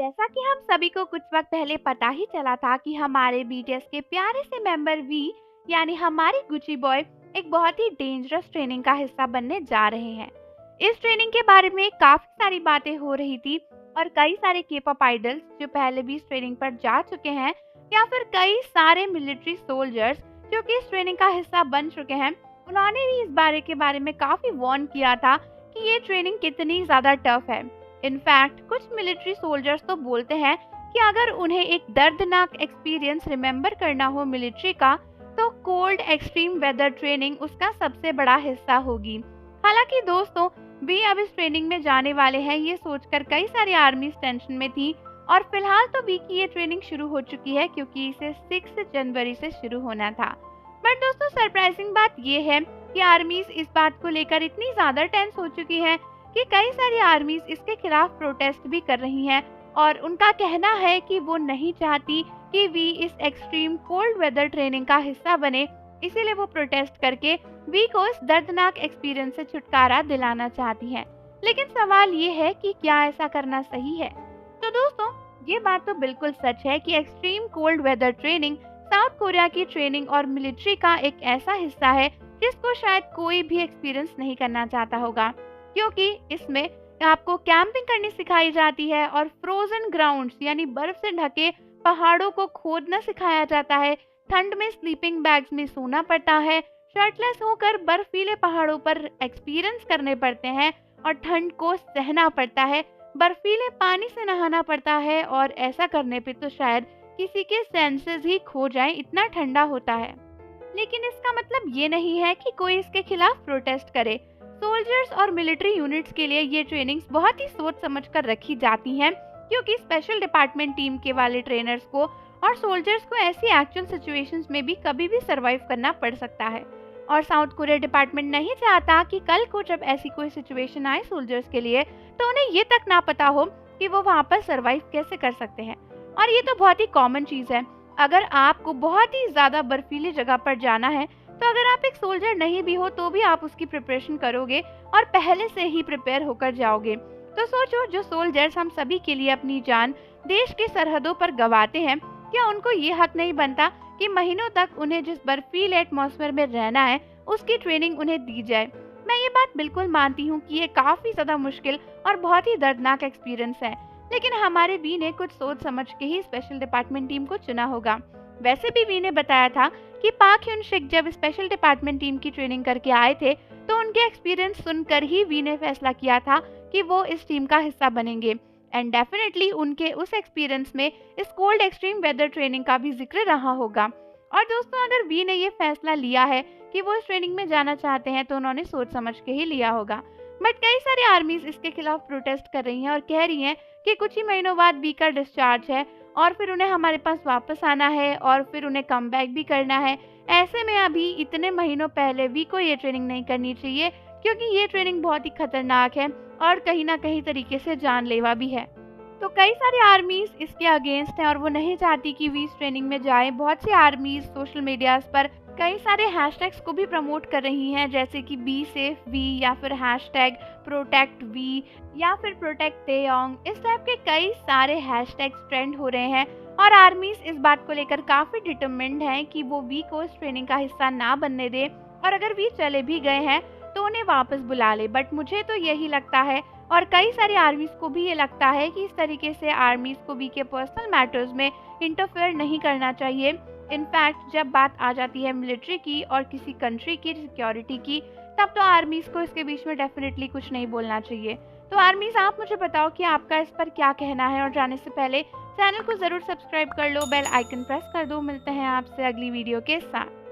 जैसा कि हम सभी को कुछ वक्त पहले पता ही चला था कि हमारे बीटीएस के प्यारे से मेंबर वी यानी हमारे गुची बॉय एक बहुत ही डेंजरस ट्रेनिंग का हिस्सा बनने जा रहे हैं। इस ट्रेनिंग के बारे में काफी सारी बातें हो रही थी और कई सारे के-पॉप आइडल्स जो पहले भी इस ट्रेनिंग पर जा चुके हैं या फिर कई सारे मिलिट्री सोल्जर्स जो कि इस ट्रेनिंग का हिस्सा बन चुके हैं, उन्होंने भी इस बारे में काफी वार्न किया था कि ये ट्रेनिंग कितनी ज्यादा टफ है। इनफैक्ट कुछ मिलिट्री सोल्जर्स तो बोलते हैं कि अगर उन्हें एक दर्दनाक एक्सपीरियंस रिमेम्बर करना हो मिलिट्री का, तो कोल्ड एक्सट्रीम वेदर ट्रेनिंग उसका सबसे बड़ा हिस्सा होगी। हालांकि दोस्तों, वी अब इस ट्रेनिंग में जाने वाले हैं ये सोचकर कई सारी आर्मीज टेंशन में थी और फिलहाल तो वी की ये ट्रेनिंग शुरू हो चुकी है क्योंकि इसे 6 जनवरी से शुरू होना था। बट दोस्तों, सरप्राइजिंग बात ये है कि आर्मीज इस बात को लेकर इतनी ज्यादा टेंस हो चुकी है कि कई सारी आर्मीज इसके खिलाफ प्रोटेस्ट भी कर रही हैं और उनका कहना है कि वो नहीं चाहती कि वी इस एक्सट्रीम कोल्ड वेदर ट्रेनिंग का हिस्सा बने, इसीलिए वो प्रोटेस्ट करके वी को इस दर्दनाक एक्सपीरियंस से छुटकारा दिलाना चाहती हैं। लेकिन सवाल ये है कि क्या ऐसा करना सही है? तो दोस्तों, ये बात तो बिल्कुल सच है कि extreme cold weather training South Korea की ट्रेनिंग और मिलिट्री का एक ऐसा हिस्सा है जिसको शायद कोई भी एक्सपीरियंस नहीं करना चाहता होगा, क्योंकि इसमें आपको कैंपिंग करनी सिखाई जाती है और फ्रोजन ग्राउंड्स यानी बर्फ से ढके पहाड़ों को खोदना सिखाया जाता है। ठंड में स्लीपिंग बैग्स में सोना पड़ता है, शर्टलेस होकर बर्फीले पहाड़ों पर एक्सपीरियंस करने पड़ते हैं और ठंड को सहना पड़ता है, बर्फीले पानी से नहाना पड़ता है और ऐसा करने पे तो शायद किसी के सेंसेस ही खो जाए, इतना ठंडा होता है। लेकिन इसका मतलब ये नहीं है कि कोई इसके खिलाफ प्रोटेस्ट करे। सोल्जर्स और मिलिट्री यूनिट्स के लिए ये ट्रेनिंग्स बहुत ही सोच समझ कर रखी जाती हैं, क्योंकि स्पेशल डिपार्टमेंट टीम के वाले ट्रेनर्स को और सोल्जर्स को ऐसी एक्चुअल सिचुएशंस में भी कभी भी सरवाइव करना पड़ सकता है। और साउथ कोरिया डिपार्टमेंट नहीं चाहता कि कल को जब ऐसी कोई सिचुएशन आए सोल्जर्स के लिए तो उन्हें ये तक ना पता हो कि वो वहाँ पर सरवाइव कैसे कर सकते हैं। और ये तो बहुत ही कॉमन चीज है। अगर आपको बहुत ही ज्यादा बर्फीली जगह पर जाना है तो अगर आप एक सोल्जर नहीं भी हो तो भी आप उसकी प्रिपरेशन करोगे और पहले से ही प्रिपेयर होकर जाओगे। तो सोचो, जो सोल्जर्स हम सभी के लिए अपनी जान देश की सरहदों पर गंवाते हैं, क्या उनको ये हक नहीं बनता कि महीनों तक उन्हें जिस बर्फीले एटमॉस्फेयर में रहना है उसकी ट्रेनिंग उन्हें दी जाए? मैं ये बात बिल्कुल मानती हूँ कि ये काफी ज्यादा मुश्किल और बहुत ही दर्दनाक एक्सपीरियंस है, लेकिन हमारे वी ने कुछ सोच समझ के ही स्पेशल डिपार्टमेंट टीम को चुना होगा। वैसे भी वी ने बताया था कि पाक ह्यून सिक जब स्पेशल डिपार्टमेंट टीम की ट्रेनिंग करके आए थे तो उनके एक्सपीरियंस सुनकर ही वी ने फैसला किया था कि वो इस टीम का हिस्सा बनेंगे। एंड डेफिनेटली उनके उस एक्सपीरियंस में इस कोल्ड एक्सट्रीम वेदर ट्रेनिंग का भी जिक्र रहा होगा। और दोस्तों, अगर वी ने ये फैसला लिया है कि वो इस ट्रेनिंग में जाना चाहते हैं तो उन्होंने सोच समझ के ही लिया होगा। बट कई सारी आर्मीज इसके खिलाफ प्रोटेस्ट कर रही हैं और कह रही हैं कि कुछ ही महीनों बाद वी का डिस्चार्ज है और फिर उन्हें हमारे पास वापस आना है और फिर उन्हें कम बैक भी करना है। ऐसे में अभी इतने महीनों पहले वी को ये ट्रेनिंग नहीं करनी चाहिए, क्योंकि ये ट्रेनिंग बहुत ही खतरनाक है और कहीं ना कहीं तरीके से जानलेवा भी है। तो कई सारी आर्मीज इसके अगेंस्ट हैं और वो नहीं चाहती कि वी इस ट्रेनिंग में जाए। बहुत सी आर्मीज सोशल मीडिया पर कई सारे हैशटैग्स को भी प्रमोट कर रही हैं, जैसे कि बी सेफ वी या फिर हैशटैग प्रोटेक्ट वी या फिर प्रोटेक्ट तेयोंग। इस टाइप के कई सारे हैशटैग्स ट्रेंड हो रहे हैं और आर्मीज इस बात को लेकर काफी डिटरमिन्ड हैं कि वो वी को इस ट्रेनिंग का हिस्सा ना बनने दे और अगर वी चले भी गए हैं तो उन्हें वापस बुला ले। बट मुझे तो यही लगता है और कई सारी आर्मीज को भी ये लगता है कि इस तरीके से आर्मीज को वी के पर्सनल मैटर्स में इंटरफेयर नहीं करना चाहिए। इनफैक्ट जब बात आ जाती है मिलिट्री की और किसी कंट्री की सिक्योरिटी की, तब तो आर्मीज को इसके बीच में डेफिनेटली कुछ नहीं बोलना चाहिए। तो आर्मीज, आप मुझे बताओ कि आपका इस पर क्या कहना है और जाने से पहले चैनल को जरूर सब्सक्राइब कर लो, बेल आइकन प्रेस कर दो। मिलते हैं आपसे अगली वीडियो के साथ।